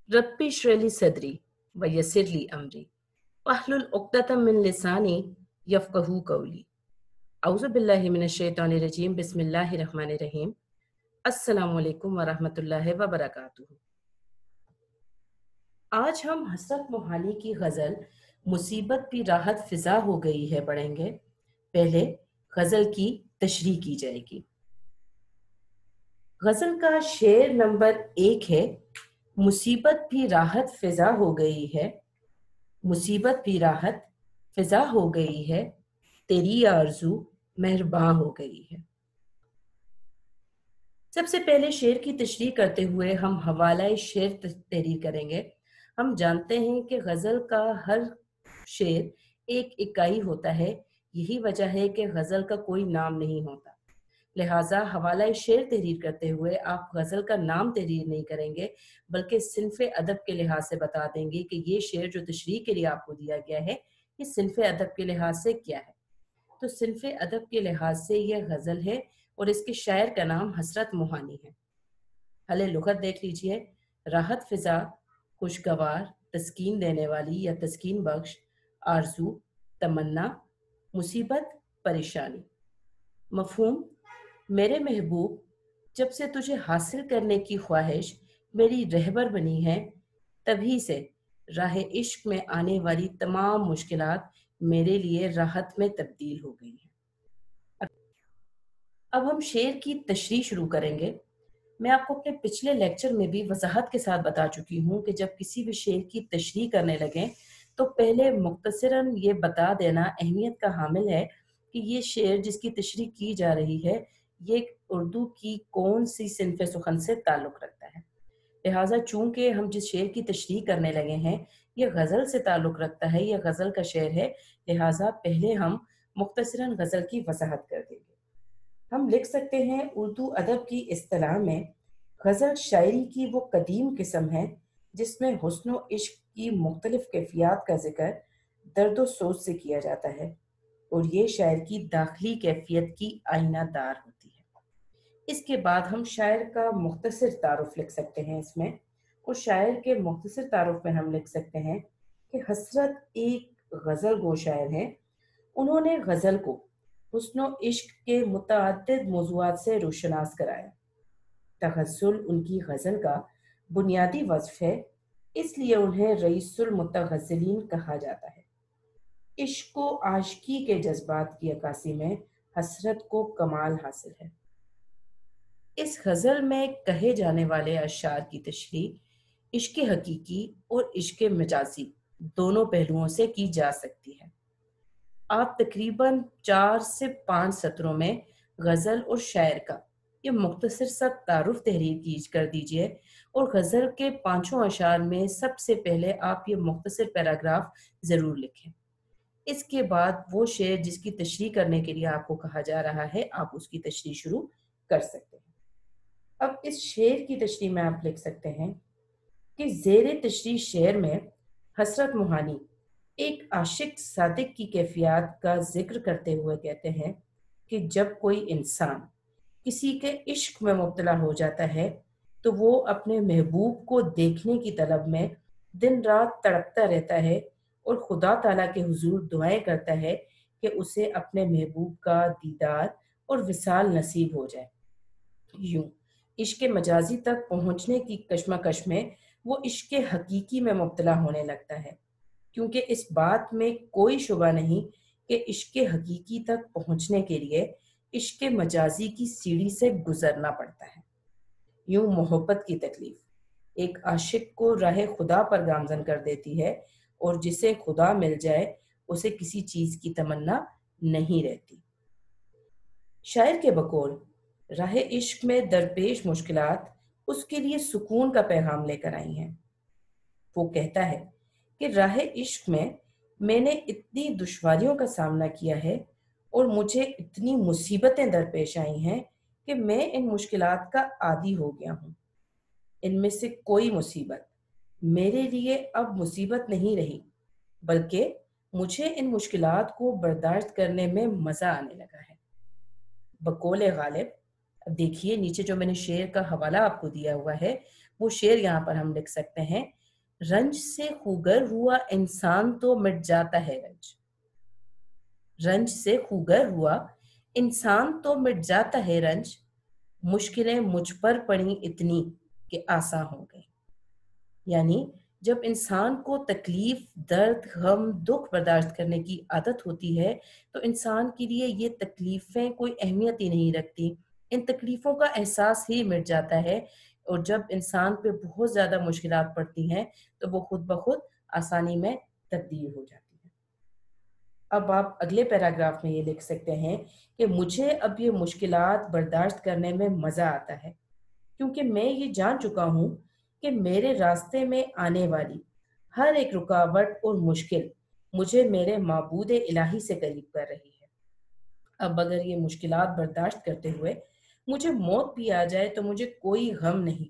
Rabbi इश्रह ली सदरी वयस्सिर ली अमरी वहलुल उक़दतम मिन लिसानी यफ़क़हू क़ौली। औज़ु बिल्लाहि मिनश शैतानिर रजीम। बिस्मिल्लाहिर रहमानिर रहीम। अस्सलामु अलैकुम व रहमतुल्लाहि व बरकातुहू। आज हम हसरत मोहानी की गज़ल मुसीबत भी राहत फ़िज़ा हो गई है पढ़ेंगे। पहले गज़ल की तशरीह की जाएगी। गज़ल का शेर नंबर 1 है, मुसीबत भी राहत फ़िज़ा हो गई है, मुसीबत भी राहत फ़िज़ा हो गई है, तेरी आरज़ू मेहरबान हो गई है। सबसे पहले शेर की तशरीह करते हुए हम हवाला शेर तहरीर करेंगे। हम जानते हैं कि गज़ल का हर शेर एक इकाई होता है, यही वजह है कि गज़ल का कोई नाम नहीं होता। लिहाजा हवाला शेर तहरीर करते हुए आप गज़ल का नाम तहरीर नहीं करेंगे, बल्कि सिन्फ़ अदब के लिहाज से बता देंगे कि ये शेर जो तशरीह के लिए आपको दिया गया है, ये सिन्फ़ अदब के लिहाज से क्या है। तो सिन्फ़ अदब के लिहाज से यह गज़ल है और इसके शायर का नाम हसरत मोहानी है। हले लुग़त देख लीजिए। राहत फ़िज़ा, खुशगवार, तस्कीन देने वाली या तस्कीन बख्श, आरज़ू, तमन्ना, मुसीबत, परेशानी। मफ़हूम, मेरे महबूब, जब से तुझे हासिल करने की ख्वाहिश मेरी रहबर बनी है, तभी से राह इश्क में आने वाली तमाम मुश्किलात मेरे लिए राहत में तब्दील हो गई हैं। अब हम शेर की तशरीह शुरू करेंगे। मैं आपको अपने पिछले लेक्चर में भी वजाहत के साथ बता चुकी हूँ कि जब किसी भी शेर की तशरीह करने लगें तो पहले मुख्तसरन ये बता देना अहमियत का हामिल है कि ये शेर जिसकी तशरीह की जा रही है ये उर्दू की कौन सी सिन्फ़ सुखन से ताल्लुक़ रखता है। लिहाजा चूँकि हम जिस शेर की तशरीह करने लगे हैं ये गज़ल से ताल्लुक़ रखता है, ये गज़ल का शेर है, लिहाजा पहले हम मुख्तसरन गज़ल की वजाहत कर देंगे। हम लिख सकते हैं उर्दू अदब की इस्तिलाह में गज़ल शायरी की वो कदीम किस्म है जिसमें हुस्न व इश्क की मुख्तलिफ कैफियत का ज़िक्र दर्द व सोच से किया जाता है और ये शायर की दाखिली कैफियत की आईनादार होती है। इसके बाद हम शायर का मुख्तसर तारुफ लिख सकते हैं इसमें, और शायर के मुख्तसर तारुफ में हम लिख सकते हैं कि हसरत एक गज़ल गो शायर हैं। उन्होंने गज़ल को हुस्न व इश्क के मुतअद्दिद मौज़ूआत से रोशनास कराया। तगज़्ज़ुल उनकी गज़ल का बुनियादी वस्फ़ है, इसलिए उन्हें रईसुल मुतगज़्ज़िलीन कहा जाता है। इश्क व आशिकी के जज़्बात की अक्कासी में हसरत को कमाल हासिल है। इस गज़ल में कहे जाने वाले अशआर की तशरीह इश्क हकीकी और इश्क मजाजी दोनों पहलुओं से की जा सकती है। आप तकरीबन 4 से 5 सत्रों में गज़ल और शायर का ये मुख्तसर सा तारुफ तहरीर कर दीजिए और गज़ल के पाँचों अशार में सबसे पहले आप ये मुख्तसर पैराग्राफ ज़रूर लिखें। इसके बाद वो शेर जिसकी तशरीह करने के लिए आपको कहा जा रहा है, आप उसकी तशरीह शुरू कर सकते हैं। अब इस शेर की तशरीह में आप लिख सकते हैं कि ज़ेरे तशरीह शेर में हसरत मोहानी एक आशिक सादिक की कैफियत का जिक्र करते हुए कहते हैं कि जब कोई इंसान किसी के इश्क में मुब्तला हो जाता है तो वो अपने महबूब को देखने की तलब में दिन रात तड़पता रहता है और खुदा ताला के हुजूर दुआएं करता है कि उसे अपने महबूब का दीदार और विसाल नसीब हो जाए। यूं इश्क मजाजी तक पहुंचने की कश्मकश में वो इश्क हकीकी में मुब्तला होने लगता है, क्योंकि इस बात में कोई शुबा नहीं कि इश्क हकीकी तक पहुंचने के लिए इश्क मजाजी की सीढ़ी से गुजरना पड़ता है। यूं मोहब्बत की तकलीफ एक आशिक को राह खुदा पर गामजन कर देती है और जिसे खुदा मिल जाए उसे किसी चीज की तमन्ना नहीं रहती। शायर के बकौल राह इश्क में दरपेश मुश्किलात उसके लिए सुकून का पैगाम लेकर आई हैं। वो कहता है कि राह इश्क में मैंने इतनी दुश्वारियों का सामना किया है और मुझे इतनी मुसीबतें दरपेश आई हैं कि मैं इन मुश्किलात का आदी हो गया हूँ। इनमें से कोई मुसीबत मेरे लिए अब मुसीबत नहीं रही, बल्कि मुझे इन मुश्किलात को बर्दाश्त करने में मज़ा आने लगा है। बकौल गालिब, देखिए नीचे जो मैंने शेर का हवाला आपको दिया हुआ है, वो शेर यहाँ पर हम लिख सकते हैं रंज से खूगर हुआ इंसान तो मिट जाता है रंज। रंज से खूगर हुआ इंसान तो मिट जाता है रंज, मुश्किलें मुझ पर पड़ी इतनी कि आसान हो गई। यानी जब इंसान को तकलीफ, दर्द, गम, दुख बर्दाश्त करने की आदत होती है तो इंसान के लिए ये तकलीफें कोई अहमियत ही नहीं रखती। इन तकलीफों का एहसास ही मिट जाता है और जब इंसान पे बहुत ज़्यादा मुश्किलात पड़ती हैं तो वो खुद ब खुद आसानी में तब्दील हो जाती है। अब आप अगले पैराग्राफ में ये लिख सकते हैं कि मुझे अब ये मुश्किलात बर्दाश्त करने में मज़ा आता है, क्योंकि मैं ये जान चुका हूँ कि मेरे रास्ते में आने वाली हर एक रुकावट और मुश्किल मुझे मेरे माबूद इलाही से करीब कर रही है। अब अगर ये मुश्किलात बर्दाश्त करते हुए मुझे मौत भी आ जाए तो मुझे कोई गम नहीं,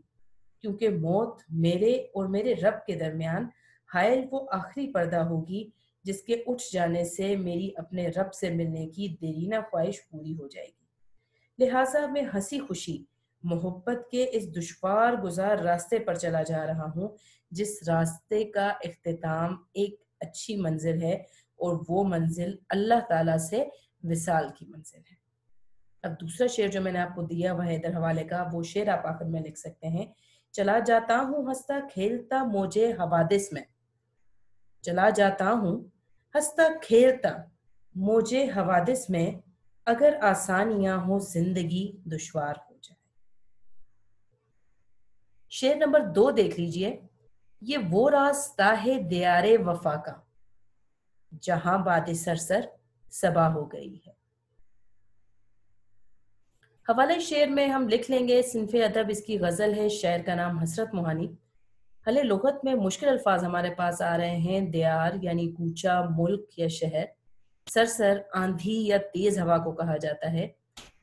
क्योंकि मौत मेरे और मेरे रब के दरमियान हायल वो आखिरी पर्दा होगी जिसके उठ जाने से मेरी अपने रब से मिलने की देरीना ख्वाहिश पूरी हो जाएगी। लिहाजा मैं हंसी खुशी मोहब्बत के इस दुश्वार गुजार रास्ते पर चला जा रहा हूँ, जिस रास्ते का इख्तिताम एक अच्छी मंजिल है और वो मंजिल अल्लाह ताला से विसाल की मंजिल है। अब दूसरा शेर जो मैंने आपको दिया वह इधर हवाले का, वो शेर आप आखिर में लिख सकते हैं। चला जाता हूँ हंसता खेलता मौजे हवादिस में, चला जाता हूँ हंसता खेलता मौजे हवादिस में, अगर आसानियां हो जिंदगी दुश्वार हो जाए। शेर नंबर 2 देख लीजिए। ये वो रास्ता है दियारे वफा का, जहां बातें सरसर सबा हो गई है। हवाले शेर में हम लिख लेंगे सिनफे अदब, इसकी गजल है, शायर का नाम हसरत मोहानी। हले लुगत में मुश्किल अल्फाज हमारे पास आ रहे हैं। दियार यानी कूचा, मुल्क या शहर। सरसर आंधी या तेज हवा को कहा जाता है।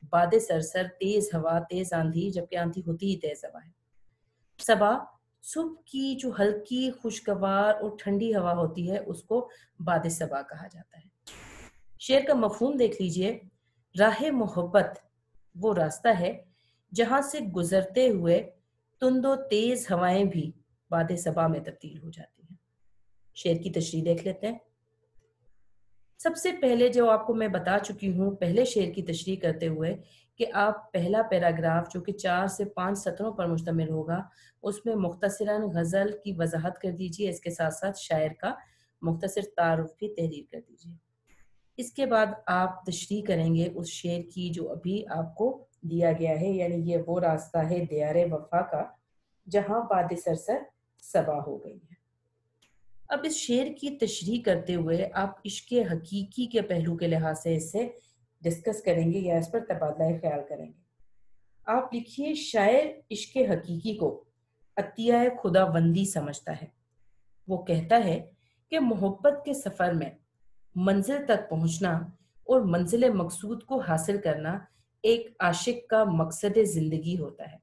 बादे सरसर तेज हवा, तेज आंधी, जबकि आंधी होती ही तेज हवा है। सबा सुबह की जो हल्की खुशगवार और ठंडी हवा होती है उसको बादे सबा कहा जाता है। शेर का मफहूम देख लीजिए। राह मोहब्बत वो रास्ता है जहां से गुजरते हुए तुंदो तेज हवाएं भी बादे सबा में तब्दील हो जाती हैं। शेर की तशरीह देख लेते हैं। सबसे पहले जो आपको मैं बता चुकी हूँ पहले शेर की तशरीह करते हुए कि आप पहला पैराग्राफ जो कि 4 से 5 सत्रों पर मुश्तमिल होगा उसमें मुख्तसरन गज़ल की वजाहत कर दीजिए, इसके साथ साथ शायर का मुख्तसर तारुफ की तहरीर कर दीजिए। इसके बाद आप तशरीह करेंगे उस शेर की जो अभी आपको दिया गया है, यानी ये वो रास्ता है दियारे वफा का जहां बात सरसर सबा हो गई है। अब इस शेर की तशरीह करते हुए आप इश्क हकीकी के पहलू के लिहाज से इसे डिस्कस करेंगे या इस पर तबादला ख्याल करेंगे। आप लिखिए, शायर इश्क हकीकी को अतिया खुदाबंदी समझता है। वो कहता है कि मोहब्बत के सफ़र में मंजिल तक पहुंचना और मंजिल मकसूद को हासिल करना एक आशिक का मकसद ज़िंदगी होता है।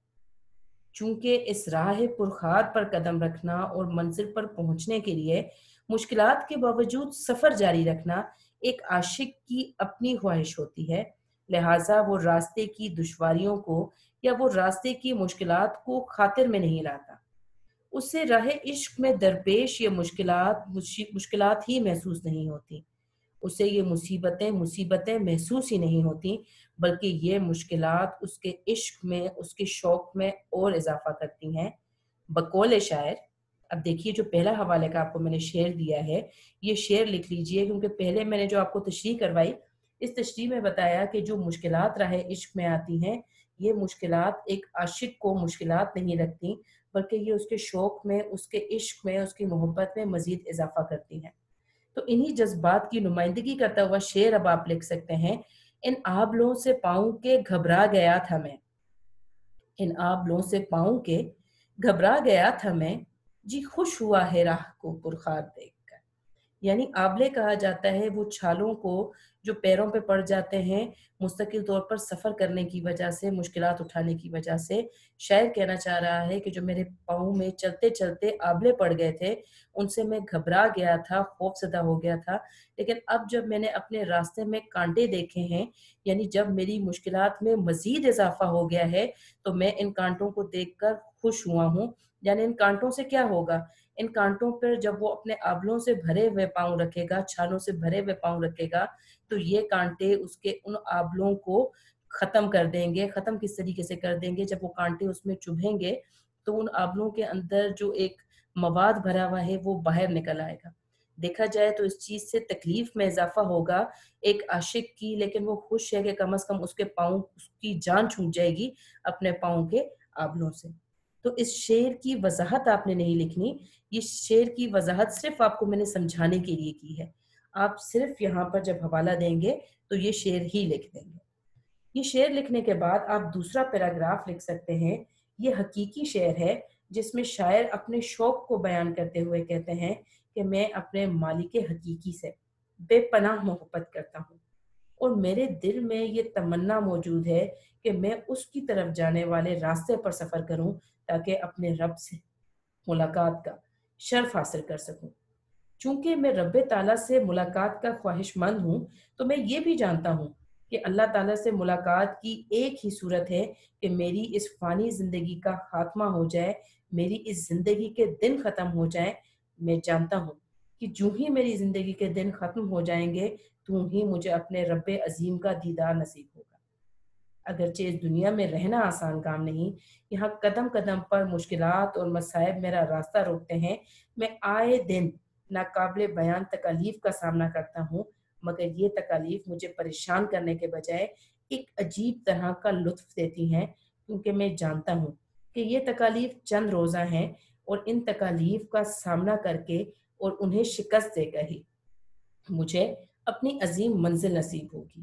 चूंकि इस राह पुरखार पर कदम रखना और मंजिल पर पहुंचने के लिए मुश्किलात के बावजूद सफ़र जारी रखना एक आशिक की अपनी ख्वाहिश होती है, लिहाजा वो रास्ते की दुश्वारियों को या वो रास्ते की मुश्किलात को खातिर में नहीं लाता। उसे राह इश्क में दरपेश ये मुश्किलात ही महसूस नहीं होती। उसे ये मुसीबतें मुसीबतें महसूस ही नहीं होती, बल्कि ये मुश्किलात उसके इश्क में, उसके शौक में और इजाफा करती हैं। बकौल शायर, अब देखिए जो पहला हवाले का आपको मैंने शेर दिया है, ये शेर लिख लीजिए, क्योंकि पहले मैंने जो आपको तशरीह करवाई, इस तशरीह में बताया कि जो मुश्किलात राह इश्क में आती हैं, ये मुश्किलात एक आशिक को मुश्किलात नहीं लगती, बल्कि ये उसके शौक में, उसके इश्क में, उसकी मोहब्बत में मजीद इजाफा करती हैं। तो इन्हीं जज्बात की नुमाइंदगी करता हुआ शेर अब आप लिख सकते हैं। इन आबलों से पाऊं के घबरा गया था मैं, इन आबलों से पाऊं के घबरा गया था मैं, जी खुश हुआ है राह को पुरखार देखकर। यानी आबले कहा जाता है वो छालों को जो पैरों पे पड़ जाते हैं मुस्तकिल तौर पर सफ़र करने की वजह से, मुश्किलात उठाने की वजह से। शायर कहना चाह रहा है कि जो मेरे पाँव में चलते चलते आबले पड़ गए थे उनसे मैं घबरा गया था, खौफजदा हो गया था, लेकिन अब जब मैंने अपने रास्ते में कांटे देखे हैं, यानी जब मेरी मुश्किलात में मजीद इजाफा हो गया है, तो मैं इन कांटों को देखकर खुश हुआ हूँ। یعنی ان کانٹوں سے کیا ہوگا؟ ان کانٹوں پر جب وہ اپنے آبلوں سے بھرے ہوئے پاؤں رکھے گا، چھالوں سے بھرے ہوئے پاؤں رکھے گا، تو یہ کانٹے اس کے ان آبلوں کو ختم کر دیں گے۔ ختم کس طریقے سے کر دیں گے؟ جب وہ کانٹے اس میں چبھیں گے تو ان آبلوں کے اندر جو ایک مواد بھرا ہوا ہے وہ باہر نکل آئے گا۔ دیکھا جائے تو اس چیز سے تکلیف میں اضافہ ہوگا ایک عاشق کی، لیکن وہ خوش ہے کہ کم از کم اس کے پاؤں، اس کی جان چھوٹ جائے گی اپنے پاؤں کے آبلوں سے۔ تو اس شعر کی وضاحت آپ نے نہیں لکھنی، یہ شعر کی وضاحت صرف آپ کو میں نے سمجھانے کے لیے کی ہے۔ آپ صرف یہاں پر جب حوالہ دیں گے تو یہ شعر ہی لکھ دیں گے۔ یہ شعر لکھنے کے بعد آپ دوسرا پیراگراف لکھ سکتے ہیں۔ یہ حقیقی شعر ہے جس میں شاعر اپنے شوق کو بیان کرتے ہوئے کہتے ہیں کہ میں اپنے مالک حقیقی سے بے پناہ محبت کرتا ہوں، اور میرے دل میں یہ تمنا موجود ہے کہ میں اس کی طرف جانے والے راستے پر سفر کروں تاکہ اپنے رب سے ملاقات کا شرف حاصل کر سکوں۔ چونکہ میں رب تعالیٰ سے ملاقات کا خواہش مند ہوں، تو میں یہ بھی جانتا ہوں کہ اللہ تعالیٰ سے ملاقات کی ایک ہی صورت ہے کہ میری اس فانی زندگی کا خاتمہ ہو جائے، میری اس زندگی کے دن ختم ہو جائیں۔ میں جانتا ہوں کہ جو ہی میری زندگی کے دن ختم ہو جائیں گے تو ہی مجھے اپنے رب عظیم کا دیدار نصیب ہوگا۔ اگرچہ اس دنیا میں رہنا آسان کام نہیں، یہاں قدم قدم پر مشکلات اور مصائب میرا راستہ روکتے ہیں، میں آئے دن ناقابل بیان تکالیف کا سامنا کرتا ہوں، مگر یہ تکالیف مجھے پریشان کرنے کے بجائے ایک عجیب طرح کا لطف دیتی ہیں، کیونکہ میں جانتا ہوں کہ یہ تکالیف چند روزہ ہیں، اور ان تکالیف کا سامنا کر کے اور انہیں شکست دے کر ہی مجھے اپنی عظیم منزل نصیب ہوگی۔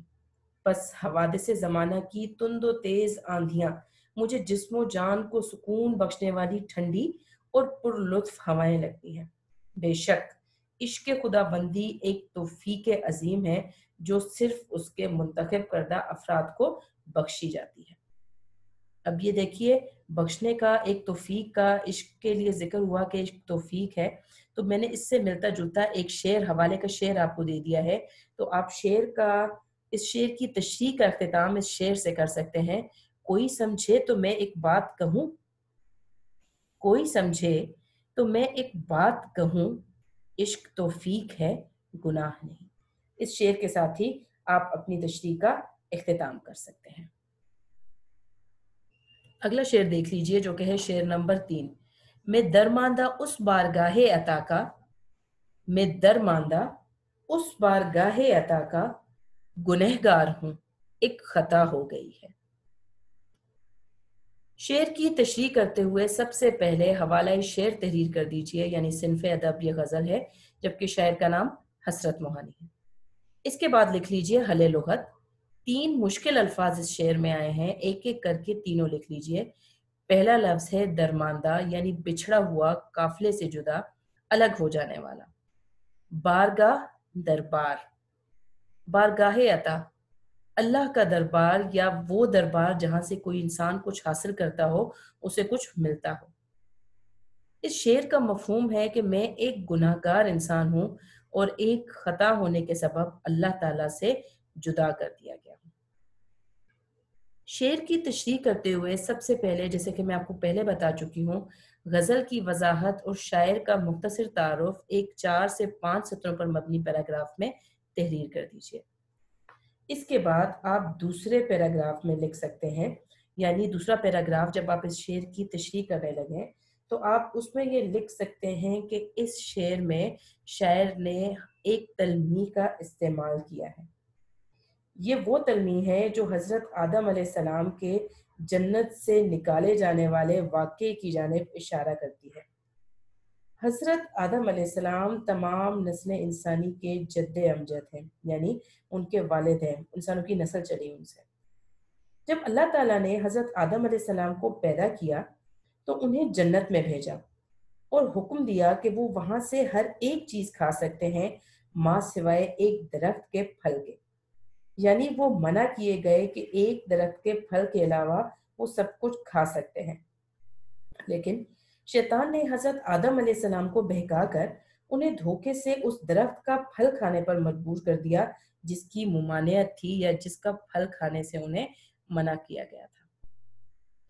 بس حوادث زمانہ کی تند و تیز آندھیاں مجھے جسم و جان کو سکون بخشنے والی ٹھنڈی اور پر لطف ہوائیں لگتی ہیں۔ بے شک عشق خدا بندی ایک توفیق عظیم ہے جو صرف اس کے منتخب کردہ افراد کو بخشی جاتی ہے۔ اب یہ دیکھیے، بخشنے کا ایک توفیق کا عشق کے لیے ذکر ہوا کہ عشق توفیق ہے، تو میں نے اس سے ملتا جلتا ایک شعر، حوالے کا شعر آپ کو دے دیا ہے، تو آپ اس شعر کی تشریح کا اختتام اس شعر سے کر سکتے ہیں۔ کوئی سمجھے تو میں ایک بات کہوں، کوئی سمجھے تو میں ایک بات کہوں، عشق توفیق ہے گناہ نہیں۔ اس شعر کے ساتھ ہی آپ اپنی تشریح کا اختتام کر سکتے ہیں۔ اگلا شعر دیکھ لیجئے جو کہ ہے شعر نمبر 3۔ میں درماندہ اس بارگاہ عطا کا، میں درماندہ اس بارگاہ عطا کا گنہگار ہوں، ایک خطا ہو گئی ہے۔ شعر کی تشریح کرتے ہوئے سب سے پہلے حوالہ شعر تحریر کر دیجئے، یعنی صنف ادب یہ غزل ہے، جبکہ شاعر کا نام حسرت موہانی ہے۔ اس کے بعد لکھ لیجئے حل لغت۔ 3 مشکل الفاظ اس شعر میں آئے ہیں، ایک ایک کر کے تینوں لکھ لیجئے۔ پہلا لفظ ہے درماندہ، یعنی بچھڑا ہوا، قافلے سے جدا، الگ ہو جانے والا۔ بارگاہ، دربار، بارگاہ عطا، اللہ کا دربار یا وہ دربار جہاں سے کوئی انسان کچھ حاصل کرتا ہو، اسے کچھ ملتا ہو۔ اس شعر کا مفہوم ہے کہ میں ایک گناہ گار انسان ہوں اور ایک خطا ہونے کے سبب اللہ تعالیٰ سے جدا کر دیا گیا ہوں۔ شعر کی تشریح کرتے ہوئے سب سے پہلے، جیسے کہ میں آپ کو پہلے بتا چکی ہوں، غزل کی وضاحت اور شاعر کا مختصر تعارف ایک 4 سے 5 سطروں پر مبنی پیراگراف میں تحریر کر دیجیے۔ اس کے بعد آپ دوسرے پیراگراف میں لکھ سکتے ہیں، یعنی دوسرا پیراگراف جب آپ اس شعر کی تشریح کرنے لگیں تو آپ اس میں یہ لکھ سکتے ہیں کہ اس شعر میں شاعر نے ایک تلمیح کا استعمال کیا ہے۔ یہ وہ تلمیح ہے جو حضرت آدم علیہ السلام کے جنت سے نکالے جانے والے واقعے کی جانب اشارہ کرتی ہے۔ حضرت آدم علیہ السلام تمام نسل انسانی کے جد امجد ہیں، یعنی ان کے والد ہیں، انسانوں کی نسل چلی ان سے۔ جب اللہ تعالیٰ نے حضرت آدم علیہ السلام کو پیدا کیا تو انہیں جنت میں بھیجا اور حکم دیا کہ وہ وہاں سے ہر ایک چیز کھا سکتے ہیں ماں سوائے ایک درخت کے پھل کے، یعنی وہ منع کیے گئے کہ ایک درخت کے پھل کے علاوہ وہ سب کچھ کھا سکتے ہیں۔ لیکن شیطان نے حضرت آدم علیہ السلام کو بہکا کر انہیں دھوکے سے اس درخت کا پھل کھانے پر مجبور کر دیا جس کی ممانعت تھی یا جس کا پھل کھانے سے انہیں منع کیا گیا تھا۔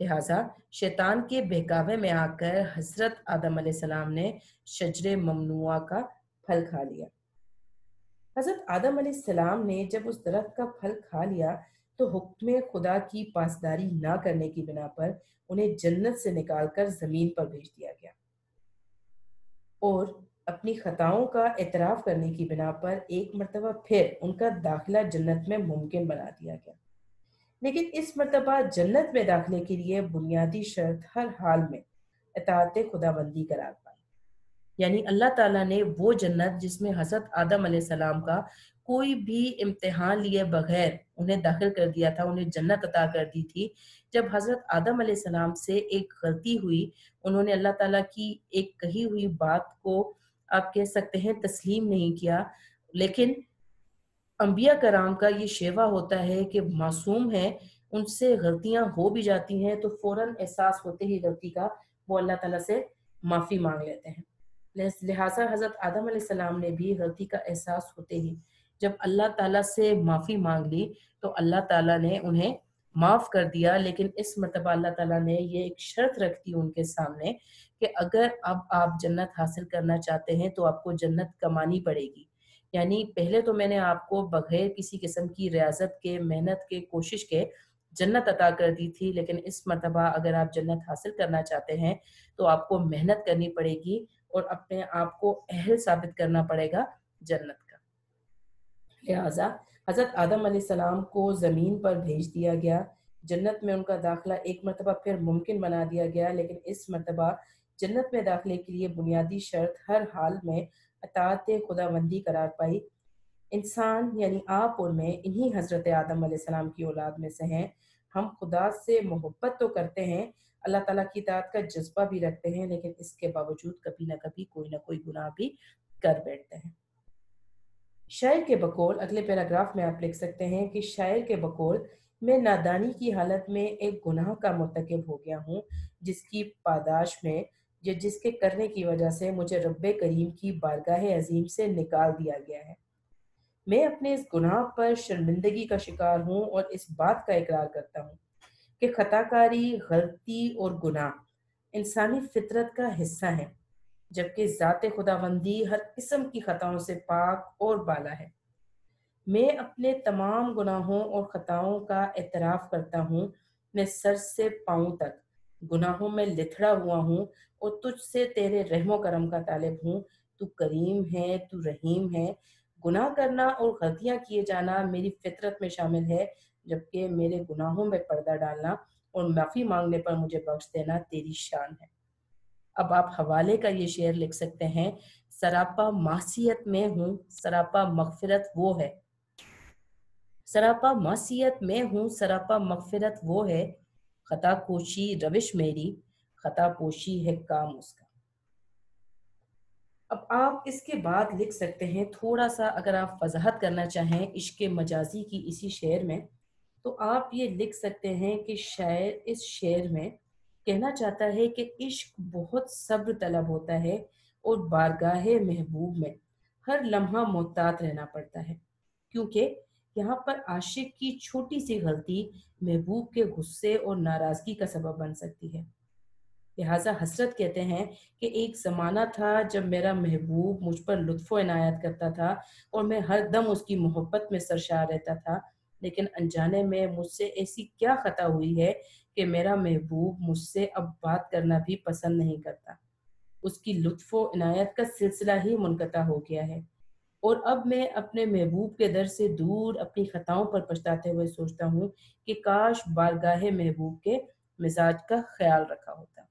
लिहाजा शैतान के बहकावे में आकर हजरत आदम अलैहिस्सलाम ने शजरे ममनुआ का फल खा लिया। हजरत आदम अलैहिस्सलाम ने जब उस दरख्त का फल खा लिया तो हुक्म खुदा की पासदारी ना करने की बिना पर उन्हें जन्नत से निकालकर जमीन पर भेज दिया गया और अपनी खताओं का एतराफ करने की बिना पर एक मर्तबा फिर उनका दाखिला जन्नत में मुमकिन बना दिया गया। लेकिन इस मर्तबा जन्नत में दाखिले के लिए बुनियादी शर्त हर हाल में इताअत खुदाबंदी करार पाई। यानी अल्लाह ताला ने वो जन्नत जिसमें हजरत आदम अलैहिस्सलाम का कोई भी इम्तिहान लिए बगैर उन्हें दाखिल कर दिया था, उन्हें जन्नत अता कर दी थी। जब हजरत आदम अलैहिस्सलाम से एक गलती हुई, उन्होंने अल्लाह ताला की एक कही हुई बात को आप कह सकते हैं तस्लीम नहीं किया। लेकिन अंबिया कराम का ये शेवा होता है कि मासूम है, उनसे गलतियां हो भी जाती हैं तो फौरन एहसास होते ही गलती का वो अल्लाह ताला से माफ़ी मांग लेते हैं। लिहाजा हज़रत आदम अलैहिस्सलाम ने भी गलती का एहसास होते ही जब अल्लाह ताला से माफ़ी मांग ली तो अल्लाह ताला ने उन्हें माफ़ कर दिया। लेकिन इस मर्तबा अल्लाह ताला ने ये एक शर्त रख दी उनके सामने कि अगर अब आप जन्नत हासिल करना चाहते हैं तो आपको जन्नत कमानी पड़ेगी। यानी पहले तो मैंने आपको बगैर किसी किस्म की रियाज़त के, मेहनत के, कोशिश के जन्नत अता कर दी थी, लेकिन इस मर्तबा अगर आप जन्नत हासिल करना चाहते हैं तो आपको मेहनत करनी पड़ेगी और अपने आप को अहल साबित करना पड़ेगा जन्नत का। लिहाजा हज़रत आदम अलैहिस्सलाम को ज़मीन पर भेज दिया गया, जन्नत में उनका दाखिला एक मर्तबा फिर मुमकिन बना दिया गया। लेकिन इस मर्तबा जन्नत में दाखिले के लिए बुनियादी शर्त हर हाल में अताअत खुदाबंदी करार पाई। इंसान यानी आप और मैं इन्हीं हज़रत आदम अलैहिस्सलाम की औलाद में से हैं। हम खुदा से मोहब्बत तो करते हैं, अल्लाह ताला की इताअत का जज्बा भी रखते हैं, लेकिन इसके बावजूद कभी ना कभी कोई ना कोई गुनाह भी कर बैठते हैं। शायर के बकौल अगले पैराग्राफ में आप लिख सकते हैं कि शायर के बकौल मैं नादानी की हालत में एक गुनाह का मुर्तकिब हो गया हूँ, जिसकी पादाश में या जिसके करने की वजह से मुझे रब्बे करीम की बारगाह अजीम से निकाल दिया गया है। मैं अपने इस गुनाह पर शर्मिंदगी का शिकार हूँ और इस बात का इकरार करता हूँ कि खताकारी, गलती और गुनाह इंसानी फितरत का हिस्सा है, जबकि ज़ात खुदाबंदी हर किस्म की खताओं से पाक और बाला है। मैं अपने तमाम गुनाहों और खताओं का एतराफ़ करता हूँ। मैं सर से पाँव तक गुनाहों में लिथड़ा हुआ हूँ और तुझसे तेरे रहमो करम का तालिब हूँ। तू करीम है, तू रहीम है। गुनाह करना और गलतियाँ किए जाना मेरी फितरत में शामिल है, जबकि मेरे गुनाहों में पर्दा डालना और माफ़ी मांगने पर मुझे बख्श देना तेरी शान है। अब आप हवाले का ये शेर लिख सकते हैं, सरापा मासियत में हूँ, सरापा मगफिरत वो है। सरापा मासियत में हूँ, सरापा मगफिरत वो है। खता कोशी रविश मेरी, खता पोशी है काम उसका। अब आप इसके बाद लिख सकते हैं थोड़ा सा, अगर आप वजाहत करना चाहें इश्क मजाजी की इसी शेर में, तो आप ये लिख सकते हैं कि शायर इस शेर में कहना चाहता है कि इश्क बहुत सब्र तलब होता है और बारगाहे महबूब में हर लम्हा मोहतात रहना पड़ता है, क्योंकि यहाँ पर आशिक की छोटी सी गलती महबूब के गुस्से और नाराजगी का सबब बन सकती है। लिहाजा हसरत कहते हैं कि एक ज़माना था जब मेरा महबूब मुझ पर लुत्फ़ो इनायत करता था और मैं हर दम उसकी मोहब्बत में सरशार रहता था, लेकिन अनजाने में मुझसे ऐसी क्या ख़ता हुई है कि मेरा महबूब मुझसे अब बात करना भी पसंद नहीं करता। उसकी लुत्फ़ो इनायत का सिलसिला ही मुनक़ता हो गया है और अब मैं अपने महबूब के दर से दूर अपनी ख़ताओं पर पछताते हुए सोचता हूँ कि काश बारगाहे महबूब के मिजाज का ख्याल रखा होता।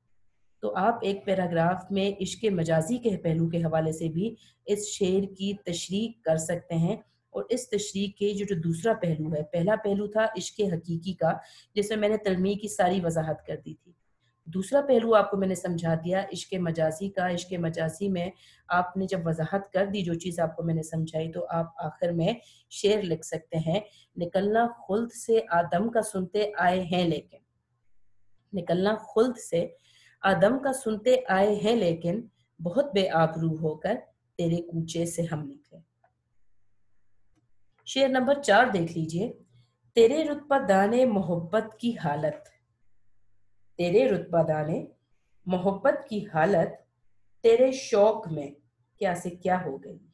तो आप एक पैराग्राफ में इश्क मजाजी के पहलू के हवाले से भी इस शेर की तशरीह कर सकते हैं। और इस तशरीह के जो दूसरा पहलू है, पहला पहलू था इश्क हकीकी का, जिसमें मैंने तलमी की सारी वजाहत कर दी थी। दूसरा पहलू आपको मैंने समझा दिया इश्क मजाजी का। इश्क मजाजी में आपने जब वजाहत कर दी, जो चीज़ आपको मैंने समझाई, तो आप आखिर में शेर लिख सकते हैं, निकलना खुल्द से आदम का सुनते आए हैं लेकिन, निकलना खुल्द से आदम का सुनते आए हैं लेकिन, बहुत बेआबरू होकर तेरे कूचे से हम निकले। शेर नंबर 4 देख लीजिए, तेरे रुतबा दाने मोहब्बत की हालत, तेरे रुतबा दाने मोहब्बत की हालत तेरे शौक में क्या से क्या हो गई है।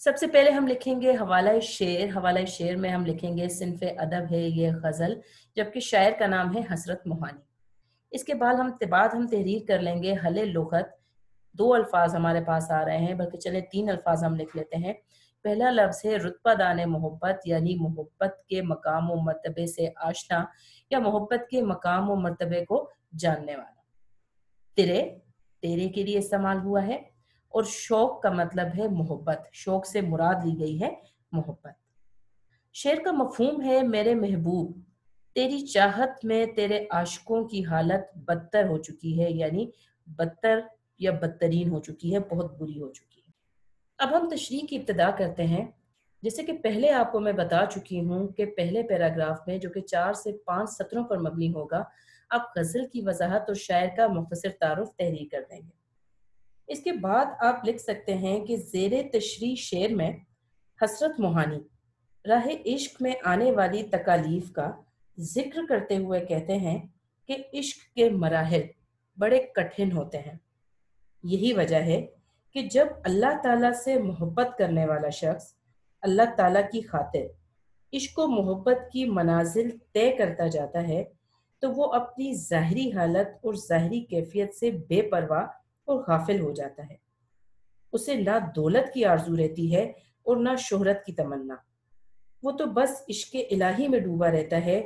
सबसे पहले हम लिखेंगे हवाला शेर। हवाला शेर में हम लिखेंगे सिन्फ़े अदब है ये गज़ल, जबकि शायर का नाम है हसरत मोहानी। इसके बाद हम तहरीर कर लेंगे हले लुग़त। दो अल्फाज हमारे पास आ रहे हैं, बल्कि चले तीन अल्फाज हम लिख लेते हैं। पहला लफ्ज़ है रुतबा दाने मोहब्बत, यानी मोहब्बत के मकाम व मर्तबे से आशना या मोहब्बत के मकाम व मर्तबे को जानने वाला। तेरे तेरे के लिए इस्तेमाल हुआ है। और शौक का मतलब है मोहब्बत, शौक से मुराद ली गई है मोहब्बत। शेर का मफहूम है मेरे महबूब, तेरी चाहत में तेरे आशिकों की हालत बदतर हो चुकी है, यानी बदतर या बदतरीन हो चुकी है, बहुत बुरी हो चुकी है। अब हम तशरीह की इब्तिदा करते हैं। जैसे कि पहले आपको मैं बता चुकी हूँ कि पहले पैराग्राफ में, जो कि 4 से 5 सत्रों पर मबनी होगा, आप गज़ल की वजाहत और शायर का मुख्तसर तारुफ तहरीर कर देंगे। इसके बाद आप लिख सकते हैं कि ज़ेरे तशरीह शेर में हसरत मोहानी राह इश्क में आने वाली तकालीफ का जिक्र करते हुए कहते हैं कि इश्क के मराहिल बड़े कठिन होते हैं। यही वजह है कि जब अल्लाह ताला से मोहब्बत करने वाला शख्स अल्लाह ताला की खातिर इश्क व मोहब्बत की मनाजिल तय करता जाता है, तो वो अपनी ज़ाहिरी हालत और ज़ाहिरी कैफियत से बेपरवाह और गाफिल हो जाता है। उसे ना दौलत की आरजू रहती है और ना शोहरत की तमन्ना। वो तो बस इश्क इलाही में डूबा रहता है।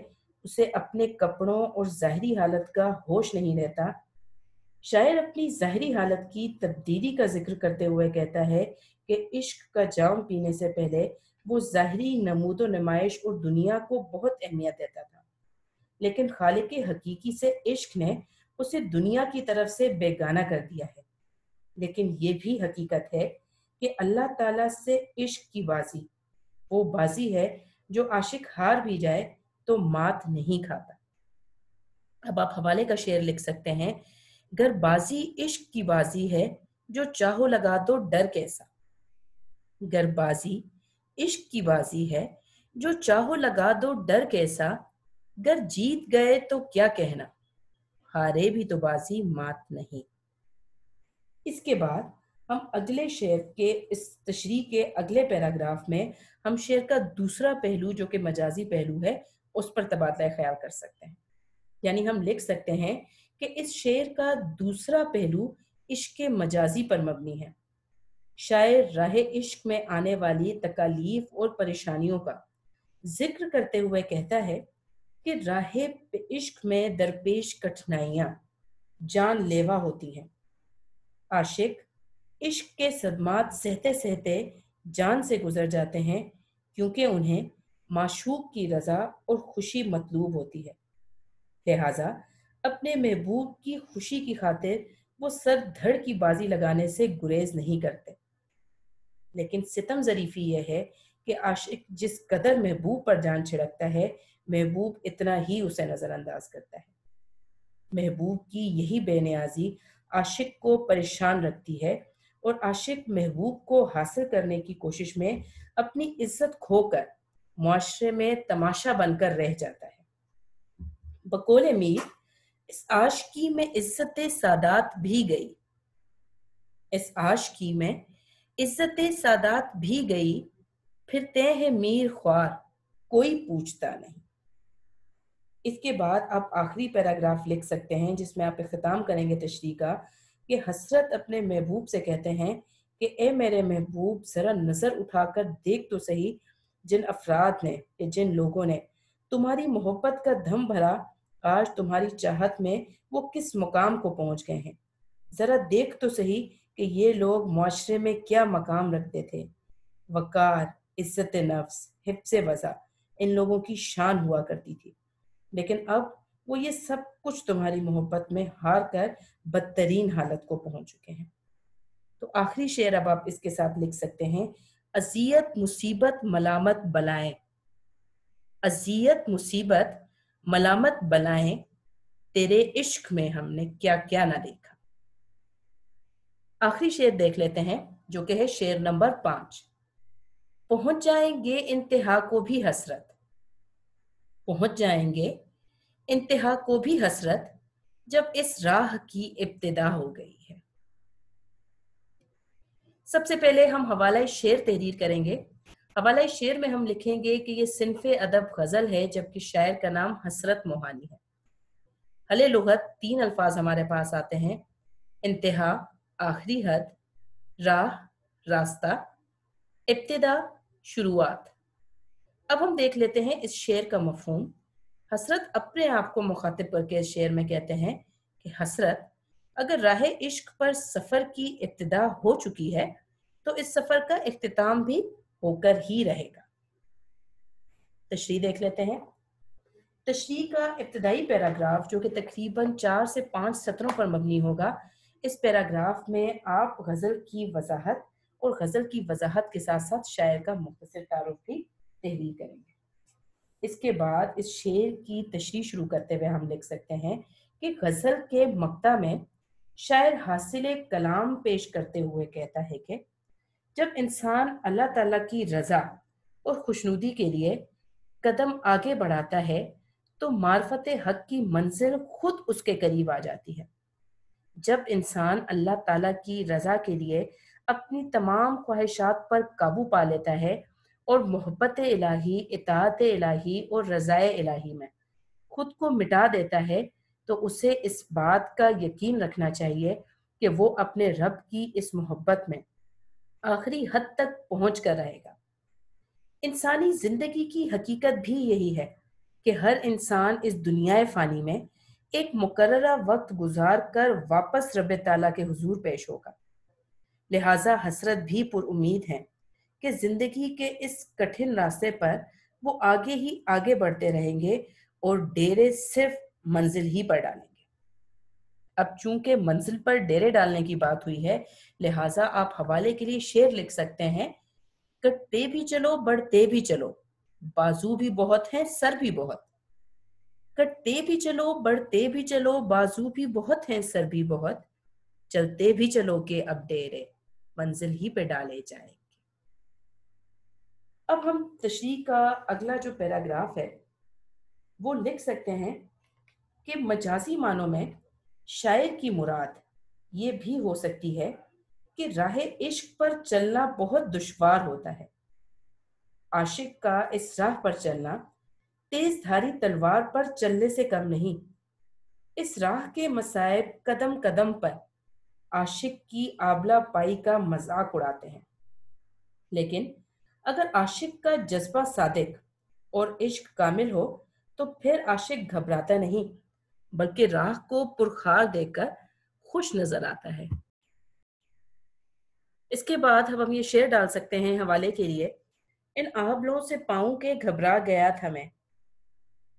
उसे अपने कपड़ों और ज़ाहिरी हालत का होश नहीं रहता। शायर अपनी ज़ाहिरी हालत की तब्दीली का जिक्र करते हुए कहता है कि इश्क का जाम पीने से पहले वो ज़ाहिरी नमूदो नुमाइश और दुनिया को बहुत अहमियत देता था, लेकिन खालिक हकीकी से इश्क ने उसे दुनिया की तरफ से बेगाना कर दिया है। लेकिन ये भी हकीकत है कि अल्लाह ताला से इश्क की बाजी वो बाजी है जो आशिक हार भी जाए तो मात नहीं खाता। अब आप हवाले का शेर लिख सकते हैं, गर बाजी इश्क की बाजी है जो चाहो लगा दो डर कैसा। गर बाजी इश्क की बाजी है जो चाहो लगा दो डर कैसा। गर जीत गए तो क्या कहना, हारे भी तो बाजी मात नहीं। इसके बाद हम अगले शेर के इस तशरीह के अगले पैराग्राफ में हम शेर का दूसरा पहलू, जो कि मजाजी पहलू है, उस पर तबादला ख्याल कर सकते हैं। यानी हम लिख सकते हैं कि इस शेर का दूसरा पहलू इश्क के मजाजी पर मबनी है। शायर राह इश्क में आने वाली तकालीफ और परेशानियों का जिक्र करते हुए कहता है कि राह इश्क में दरपेश कठिनाइयाँ जानलेवा होती हैं। आशिक इश्क के सदमात सहते सहते जान से गुजर जाते हैं, क्योंकि उन्हें माशूक की रज़ा और खुशी मतलूब होती है। लिहाजा अपने महबूब की खुशी की खातिर वो सर धड़ की बाजी लगाने से गुरेज नहीं करते। लेकिन सितम ज़रीफ़ी यह है कि आशिक जिस कदर महबूब पर जान छिड़कता है, महबूब इतना ही उसे नज़रअंदाज करता है। महबूब की यही बेनियाजी आशिक को परेशान रखती है, और आशिक महबूब को हासिल करने की कोशिश में अपनी इज्जत खोकर मुआशरे में तमाशा बनकर रह जाता है। बकौले मीर, इस आशिकी में इज्जत सादात भी गई, इस आशिकी में इज्जत सादात भी गई, फिरते हैं मीर ख्वार कोई पूछता नहीं। इसके बाद आप आखिरी पैराग्राफ लिख सकते हैं, जिसमें आप इख्तिताम करेंगे तशरीह का, कि हसरत अपने महबूब से कहते हैं कि ए मेरे महबूब, ज़रा नज़र उठाकर देख तो सही, जिन अफराद ने या जिन लोगों ने तुम्हारी मोहब्बत का दम भरा, आज तुम्हारी चाहत में वो किस मुकाम को पहुंच गए हैं। ज़रा देख तो सही कि ये लोग मुआशरे में क्या मकाम रखते थे। वक़ार, इज़्ज़त नफ्स, हिफ्ज़ वज़ा इन लोगों की शान हुआ करती थी, लेकिन अब वो ये सब कुछ तुम्हारी मोहब्बत में हार कर बदतरीन हालत को पहुंच चुके हैं। तो आखिरी शेर अब आप इसके साथ लिख सकते हैं, अज़ियत मुसीबत मलामत बलाएं, अज़ियत मुसीबत मलामत बलाएं, तेरे इश्क में हमने क्या क्या ना देखा। आखिरी शेर देख लेते हैं, जो कि है शेर नंबर 5। पहुंच जाएंगे इंतहा को भी हसरत, पहुंच जाएंगे इंतहा को भी हसरत जब इस राह की इब्तिदा हो गई है। सबसे पहले हम हवाला शेर तहरीर करेंगे। हवाला शेर में हम लिखेंगे कि ये सिनफ़े अदब गज़ल है, जबकि शायर का नाम हसरत मोहानी है। हले लुगत 3 अल्फाज हमारे पास आते हैं: इंतहा, आखिरी हद, राह, रास्ता, इब्तिदा, शुरुआत। अब हम देख लेते हैं इस शेर का मफ़हूम। हसरत अपने आप को मुखातिब करके इस शेर में कहते हैं कि हसरत, अगर राह इश्क पर सफ़र की इब्तिदा हो चुकी है तो इस सफ़र का इख्तिताम भी होकर ही रहेगा। तशरीह देख लेते हैं। तशरीह का इब्तदाई पैराग्राफ, जो कि तकरीबन 4 से 5 सत्रों पर मबनी होगा, इस पैराग्राफ में आप गज़ल की वजाहत और गज़ल की वजाहत के साथ साथ शायर का मुख्तसर तारुफ भी तहरीर करेंगे। इसके बाद इस शेर की तशरीह शुरू करते हुए हम लिख सकते हैं कि गज़ल के मक्ता में शायर हासिल कलाम पेश करते हुए कहता है कि जब इंसान अल्लाह ताला की रज़ा और खुशनुदी के लिए कदम आगे बढ़ाता है तो मार्फत हक की मंजिल खुद उसके करीब आ जाती है। जब इंसान अल्लाह ताला की रज़ा के लिए अपनी तमाम ख्वाहिशात पर काबू पा लेता है और मोहब्बत इलाही, इताअत इलाही और रज़ाए इलाही में खुद को मिटा देता है, तो उसे इस बात का यकीन रखना चाहिए कि वो अपने रब की इस मोहब्बत में आखिरी हद तक पहुंच कर रहेगा। इंसानी जिंदगी की हकीकत भी यही है कि हर इंसान इस दुनिया फ़ानी में एक मुकर्ररा वक्त गुजार कर वापस रब ताला के हुजूर पेश होगा। लिहाजा हसरत भी पुरुम्मीद हैं कि जिंदगी के इस कठिन रास्ते पर वो आगे ही आगे बढ़ते रहेंगे और डेरे सिर्फ मंजिल ही पर डालेंगे। अब चूंकि मंजिल पर डेरे डालने की बात हुई है, लिहाजा आप हवाले के लिए शेर लिख सकते हैं: कटते भी चलो बढ़ते भी चलो, बाजू भी बहुत हैं सर भी बहुत। कटते भी चलो बढ़ते भी चलो, बाजू भी बहुत हैं सर भी बहुत। चलते भी चलो के अब डेरे मंजिल ही पे डाले जाएंगे। अब हम तशरीह का अगला जो पैराग्राफ है वो लिख सकते हैं कि मजाजी मानों में शायर की मुराद ये भी हो सकती है कि राह इश्क पर चलना बहुत दुश्वार होता है। आशिक का इस राह पर चलना तेज धारी तलवार पर चलने से कम नहीं। इस राह के मसाइब कदम कदम पर आशिक की आबला पाई का मजाक उड़ाते हैं, लेकिन अगर आशिक का जज्बा सादिक और इश्क कामिल हो तो फिर आशिक घबराता नहीं, बल्कि राह को पुरखार देखकर खुश नजर आता है। इसके बाद हम ये शेर डाल सकते हैं हवाले के लिए: इन आबलों से पाऊं के घबरा गया था मैं,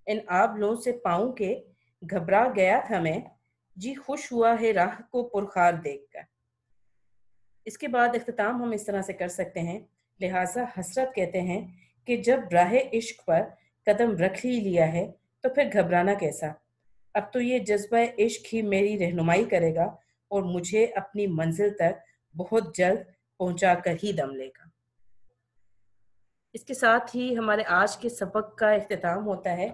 इन आबलों से पाऊं के घबरा गया था मैं, जी खुश हुआ है राह को पुरखार देखकर। इसके बाद इख्तिताम हम इस तरह से कर सकते हैं: लिहाजा हसरत कहते हैं कि जब राह इश्क पर कदम रख ही लिया है तो फिर घबराना कैसा। अब तो ये जज्बा इश्क ही मेरी रहनुमाई करेगा और मुझे अपनी मंजिल तक बहुत जल्द पहुंचा कर ही दम लेगा। इसके साथ ही हमारे आज के सबक का इख्तिताम होता है।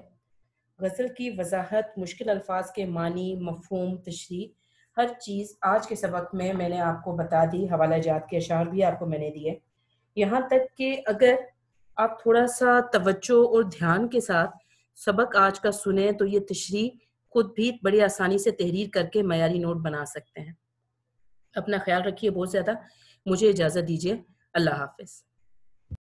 गज़ल की वजाहत, मुश्किल अल्फाज के मानी, मफ़हूम, तशरीह, हर चीज़ आज के सबक में मैंने आपको बता दी। हवाला जात के अशार भी आपको मैंने दिए। यहाँ तक कि अगर आप थोड़ा सा तवज्जो और ध्यान के साथ सबक आज का सुने तो ये तशरीह खुद भी बड़ी आसानी से तहरीर करके मयारी नोट बना सकते हैं। अपना ख्याल रखिए बहुत ज़्यादा। मुझे इजाज़त दीजिए। अल्लाह हाफ़िज़।